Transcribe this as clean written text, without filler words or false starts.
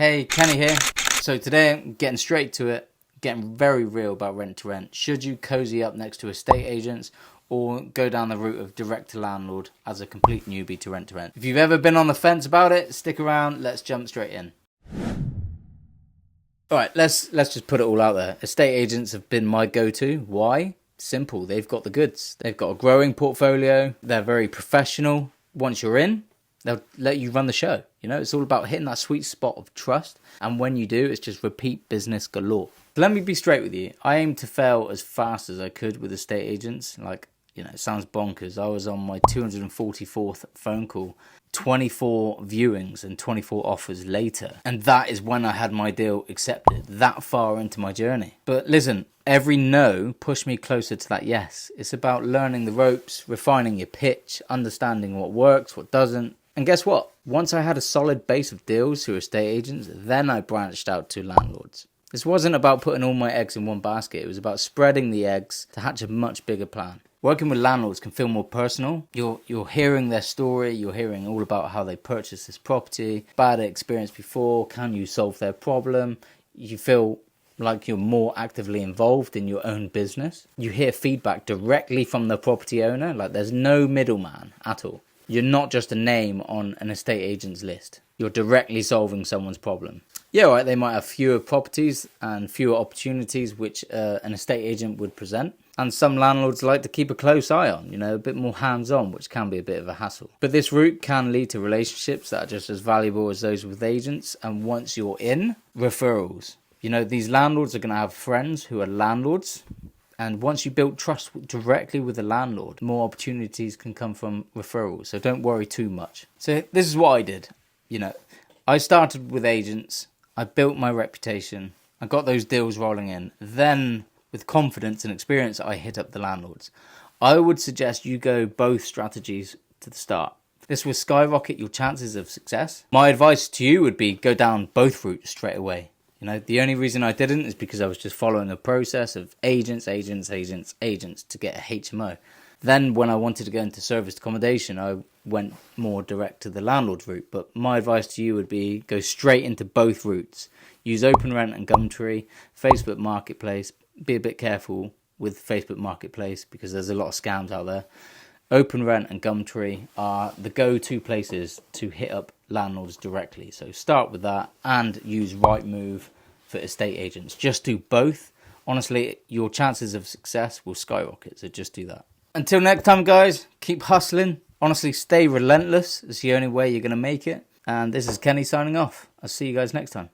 Hey, Kenny here. So today I'm getting straight to it, getting very real about rent to rent. Should you cozy up next to estate agents or go down the route of direct to landlord as a complete newbie to rent? If you've ever been on the fence about it, stick around, let's jump straight in. Alright, let's just put it all out there. Estate agents have been my go-to. Why? Simple, they've got the goods. They've got a growing portfolio, they're very professional. Once you're in, they'll let you run the show. You know, it's all about hitting that sweet spot of trust. And when you do, it's just repeat business galore. Let me be straight with you. I aim to fail as fast as I could with estate agents. Like, you know, it sounds bonkers. I was on my 244th phone call, 24 viewings and 24 offers later. And that is when I had my deal accepted, that far into my journey. But listen, every no pushed me closer to that yes. It's about learning the ropes, refining your pitch, understanding what works, what doesn't. And guess what? Once I had a solid base of deals through estate agents, then I branched out to landlords. This wasn't about putting all my eggs in one basket. It was about spreading the eggs to hatch a much bigger plan. Working with landlords can feel more personal. You're hearing their story. You're hearing all about how they purchased this property, bad experience before, can you solve their problem? You feel like you're more actively involved in your own business. You hear feedback directly from the property owner. Like, there's no middleman at all. You're not just a name on an estate agent's list. You're directly solving someone's problem. Yeah, right, they might have fewer properties and fewer opportunities which an estate agent would present. And some landlords like to keep a close eye on, you know, a bit more hands-on, which can be a bit of a hassle. But this route can lead to relationships that are just as valuable as those with agents. And once you're in, referrals. You know, these landlords are going to have friends who are landlords. And once you build trust directly with the landlord, more opportunities can come from referrals. So don't worry too much. So this is what I did. You know, I started with agents. I built my reputation. I got those deals rolling in. Then, with confidence and experience, I hit up the landlords. I would suggest you go both strategies to the start. This will skyrocket your chances of success. My advice to you would be go down both routes straight away. You know, the only reason I didn't is because I was just following a process of agents to get a HMO. Then when I wanted to go into serviced accommodation, I went more direct to the landlord route. But my advice to you would be go straight into both routes. Use OpenRent and Gumtree, Facebook Marketplace. Be a bit careful with Facebook Marketplace because there's a lot of scams out there. OpenRent and Gumtree are the go-to places to hit up landlords directly. So start with that and use Rightmove for estate agents. Just do both. Honestly, your chances of success will skyrocket. So just do that. Until next time, guys, keep hustling. Honestly, stay relentless. It's the only way you're going to make it. And this is Kenny signing off. I'll see you guys next time.